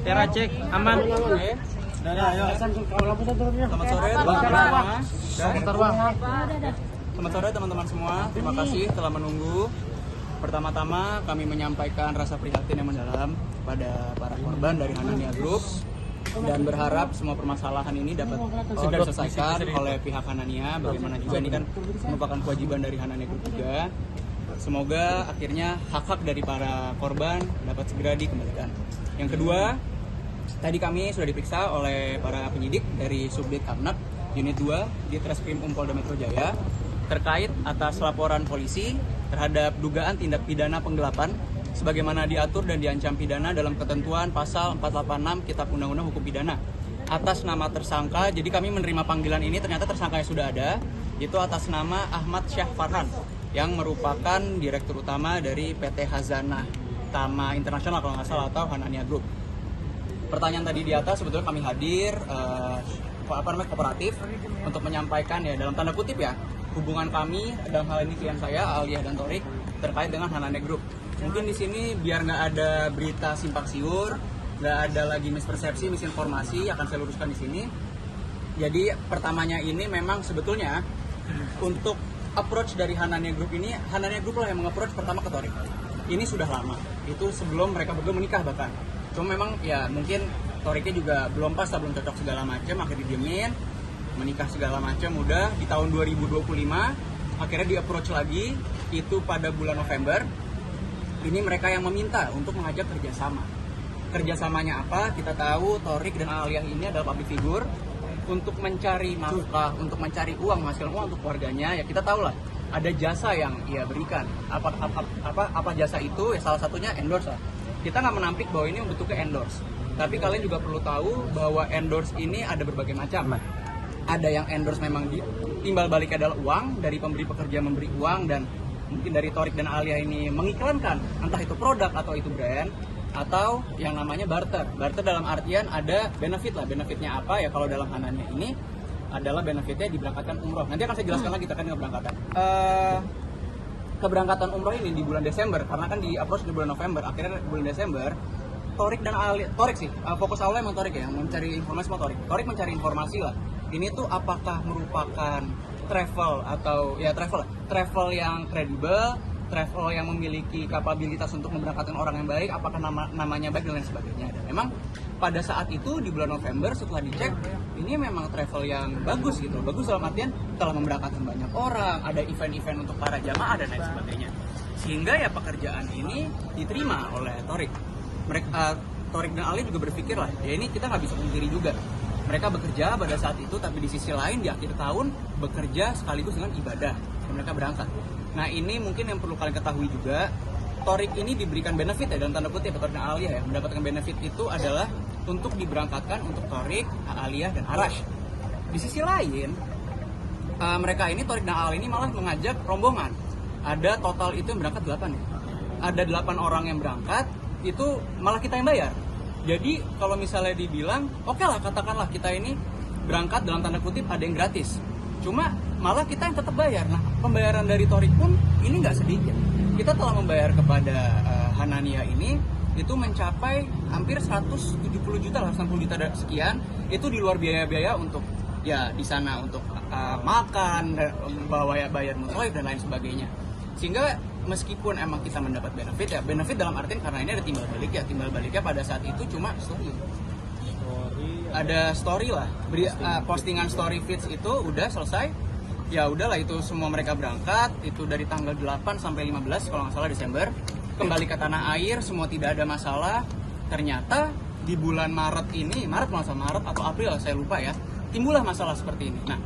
Tera cek aman. Selamat sore teman-teman semua. Terima kasih telah menunggu. Pertama-tama kami menyampaikan rasa prihatin yang mendalam kepada para korban dari Hanania Group dan berharap semua permasalahan ini dapat segera diselesaikan oleh pihak Hanania. Bagaimana juga ini kan merupakan kewajiban dari Hanania Group juga. Semoga akhirnya hak-hak dari para korban dapat segera dikembalikan. Yang kedua, tadi kami sudah diperiksa oleh para penyidik dari Subdit Kamnap Unit 2 di Treskrim Polda Metro Jaya terkait atas laporan polisi terhadap dugaan tindak pidana penggelapan sebagaimana diatur dan diancam pidana dalam ketentuan pasal 486 Kitab Undang-Undang Hukum Pidana atas nama tersangka. Jadi kami menerima panggilan ini, ternyata tersangkanya sudah ada, itu atas nama Ahmad Syah Farhan yang merupakan direktur utama dari PT Hazanah Tama Internasional kalau nggak salah, atau Hanania Group. Pertanyaan tadi di atas sebetulnya kami hadir kooperatif untuk menyampaikan ya dalam tanda kutip ya hubungan kami dalam hal ini klien saya Aliyah dan Torik terkait dengan Hanania Group. Mungkin di sini biar nggak ada berita simpang siur, nggak ada lagi mispersepsi, misinformasi, akan saya luruskan di sini. Jadi pertamanya ini memang sebetulnya untuk approach dari Hanania Group ini, Hanania Group lah yang meng-approach pertama ke Torik. Ini sudah lama, itu sebelum mereka berdua menikah bahkan. Cuma memang ya mungkin Toriknya juga belum pas, belum cocok segala macam, akhirnya didiemin, menikah segala macam. Udah di tahun 2025 akhirnya di-approach lagi, itu pada bulan November. Ini mereka yang meminta untuk mengajak kerjasama. Kerjasamanya apa? Kita tahu Torik dan Aliyah ini adalah public figure. Untuk mencari nafkah, untuk mencari uang, menghasilkan uang untuk keluarganya, ya kita tahu lah ada jasa yang ia berikan. Apa jasa itu? Ya salah satunya endorse lah. Kita nggak menampik bahwa ini bentuknya endorse. Tapi kalian juga perlu tahu bahwa endorse ini ada berbagai macam. Ada yang endorse memang timbal baliknya adalah uang, dari pemberi pekerja memberi uang, dan mungkin dari Torik dan Aliyah ini mengiklankan entah itu produk atau itu brand, atau yang namanya barter. Barter dalam artian ada benefit lah. Benefitnya apa ya? Kalau dalam Hanania ini adalah benefitnya diberangkatkan umroh. Nanti akan saya jelaskan lagi terkait dengan keberangkatan. Keberangkatan umroh ini di bulan Desember, karena kan di approach di bulan November, akhirnya bulan Desember Torik dan Aliyah, Torik sih, fokus awalnya emang Torik ya, yang mencari informasi sama Torik. Torik mencari informasi lah. Ini tuh apakah merupakan travel atau ya travel yang kredibel, travel yang memiliki kapabilitas untuk memberangkatkan orang yang baik, apakah namanya baik dan lain sebagainya. Dan memang pada saat itu di bulan November setelah dicek, ini memang travel yang bagus gitu. Bagus dalam artian telah memberangkatkan banyak orang, ada event-event untuk para jamaah dan lain sebagainya. Sehingga ya pekerjaan ini diterima oleh Torik. Mereka Torik dan Ali juga berpikir lah, ya ini kita nggak bisa pungkiri juga. Mereka bekerja pada saat itu, tapi di sisi lain di akhir tahun bekerja sekaligus dengan ibadah. Dan mereka berangkat. Nah ini mungkin yang perlu kalian ketahui juga, Torik ini diberikan benefit ya dalam tanda kutip, Torik dan Aliyah ya, mendapatkan benefit itu adalah untuk diberangkatkan untuk Torik, Aliyah dan Arash. Di sisi lain, mereka ini Torik dan Aliyah ini malah mengajak rombongan. Ada total itu yang berangkat 8 ya. Ada 8 orang yang berangkat, itu malah kita yang bayar. Jadi kalau misalnya dibilang, oke lah katakanlah kita ini berangkat dalam tanda kutip ada yang gratis. Cuma malah kita yang tetap bayar. Nah pembayaran dari Torik pun ini nggak sedikit. Kita telah membayar kepada Hanania ini itu mencapai hampir 170 juta lah, 160 juta sekian. Itu di luar biaya-biaya untuk ya di sana untuk makan, bayar musoif dan lain sebagainya. Sehingga meskipun emang kita mendapat benefit ya, benefit dalam artian karena ini ada timbal balik ya, timbal baliknya pada saat itu cuma ada story lah, postingan story feeds itu udah selesai, ya udahlah itu semua mereka berangkat, itu dari tanggal 8 sampai 15 kalau nggak salah Desember, kembali ke tanah air, semua tidak ada masalah. Ternyata di bulan Maret ini, Maret atau April saya lupa ya, timbullah masalah seperti ini. Nah,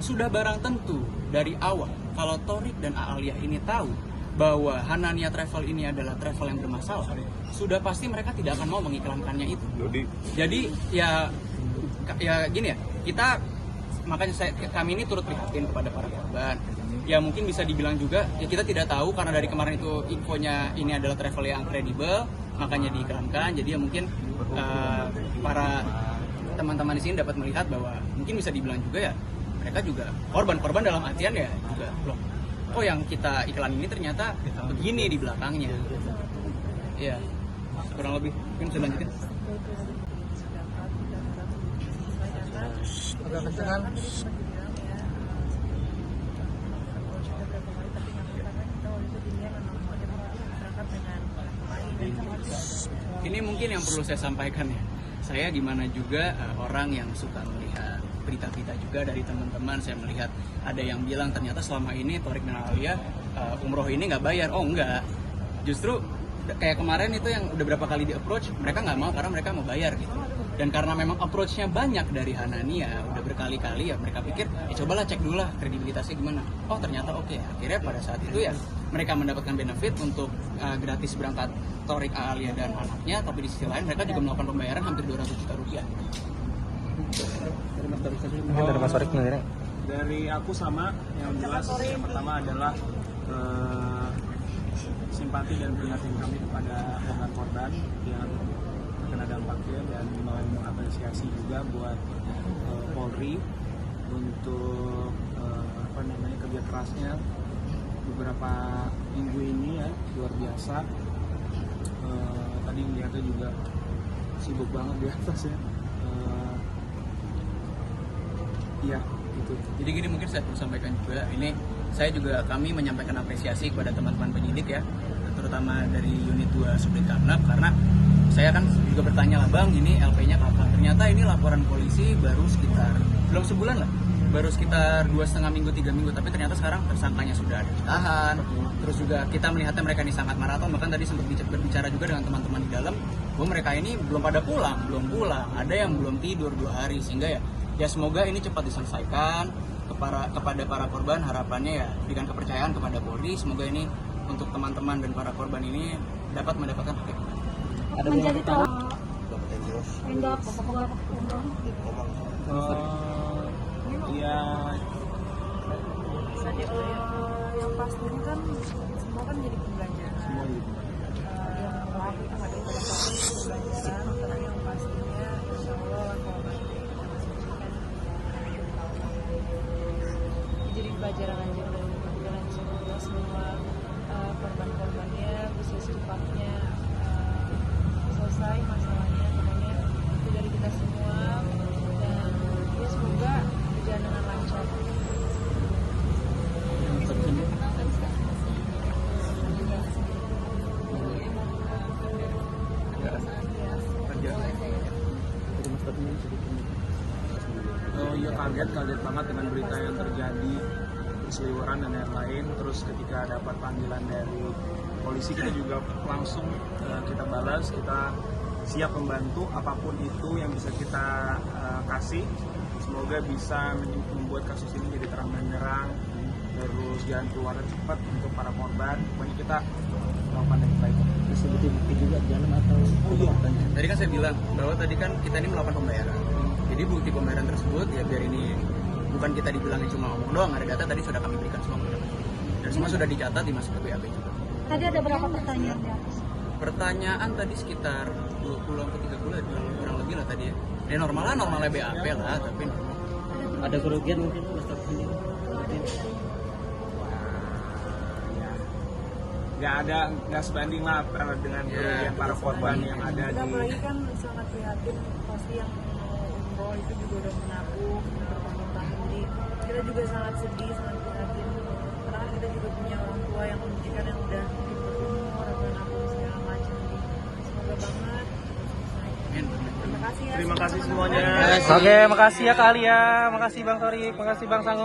sudah barang tentu dari awal kalau Torik dan Aliyah ini tahu bahwa Hanania Travel ini adalah travel yang bermasalah, sudah pasti mereka tidak akan mau mengiklankannya itu. Jadi ya gini ya, makanya kami ini turut prihatin kepada para korban. Ya mungkin bisa dibilang juga ya kita tidak tahu karena dari kemarin itu infonya ini adalah travel yang kredibel, makanya diiklankan. Jadi ya mungkin para teman-teman di sini dapat melihat bahwa mungkin bisa dibilang juga ya mereka juga korban dalam artian ya juga loh, yang kita iklan ini ternyata begini di belakangnya. Iya, kurang lebih. Mungkin bisa lanjutin. Agak kencengan. Ini mungkin yang perlu saya sampaikan ya. Saya gimana juga orang yang suka melihat berita-berita juga dari teman-teman. Saya melihat ada yang bilang ternyata selama ini Thorik dan Alia umroh ini nggak bayar. Oh enggak, justru kayak kemarin itu yang udah berapa kali di approach, mereka nggak mau karena mereka mau bayar gitu. Dan karena memang approach-nya banyak dari Hanania, udah berkali-kali ya mereka pikir, cobalah cek dulu lah kredibilitasnya gimana. Oh ternyata oke. Akhirnya pada saat itu ya mereka mendapatkan benefit untuk gratis berangkat Thorik, Alia dan anaknya, tapi di sisi lain mereka juga melakukan pembayaran hampir 200 juta rupiah. Mungkin dari Mas Thorik sendiri. Dari aku sama, yang jelas yang pertama adalah simpati dan prihatin kami kepada korban yang terkena dampaknya, dan mau mengapresiasi juga buat Polri untuk kerja kerasnya beberapa minggu ini ya, luar biasa. Tadi melihatnya juga sibuk banget di atas ya. Iya gitu. Jadi gini, mungkin saya perlu sampaikan juga, ini kami menyampaikan apresiasi kepada teman-teman penyidik ya, terutama dari unit 2 Subdit Kamlab, karena saya kan juga bertanya lah, Bang, ini LP-nya kapan? Ternyata ini laporan polisi baru sekitar belum sebulan lah, baru sekitar 2,5 minggu 3 minggu, tapi ternyata sekarang tersangkanya sudah ada ditahan. Terus juga kita melihatnya mereka ini sangat maraton, bahkan tadi sempat berbicara juga dengan teman-teman di dalam bahwa mereka ini belum pada belum pulang, ada yang belum tidur 2 hari, sehingga ya semoga ini cepat diselesaikan. Kepada para korban harapannya ya berikan kepercayaan kepada Polri, semoga ini untuk teman-teman dan para korban ini dapat mendapatkan hak. Ada menjadi ya yang pastinya kan semua kan jadi pembelajaran. semua gitu. Yang pelaku itu nggak ada yang pembelajaran, karena yang pastinya insya Allah korban jadi pelajaran aja, dan semoga semua korban-korbannya bisa secepatnya selesai masalahnya, pokoknya itu dari kita semua, dan ya semoga berjalan dengan lancar. Oh iya, kaget banget dengan berita yang terjadi, berseliweran dan lain-lain. Terus ketika dapat panggilan dari polisi, kita juga langsung kita balas, kita siap membantu apapun itu yang bisa kita kasih. Semoga bisa membuat kasus ini jadi terang benderang, terus jalan keluar cepat untuk para korban. Pokoknya kita melakukan yang baik. Sebutin bukti juga di dalam atau Tadi kan saya bilang bahwa tadi kan kita ini melakukan pembayaran. Jadi bukti pembayaran tersebut ya biar ini bukan kita dibilangnya cuma omong doang, ada data tadi sudah kami berikan semua. Dan semua sudah dicatat dimasuk ke BAP juga. Tadi ada berapa pertanyaan? Pertanyaan tadi sekitar 20 atau 30 kurang lebih lah tadi ya. Ya normalnya BAP lah, tapi normal. ada kerugian mungkin Mas Thorik sendiri? Nggak sebanding lah dengan kerugian para korban yang ada Kita di. apalagi kan sangat prihatin, pasti yang umroh itu juga udah menabung bertahun-tahun, jadi kita juga sangat sedih, sangat prihatin, karena kan kita juga punya orang tua yang pendidikan yang udah berumur atau nabung segala macam, jadi semoga banget. Amin. Terima kasih ya. Terima kasih semuanya. Oke, makasih ya Kak Alia, makasih Bang Thorik, makasih Bang Sango.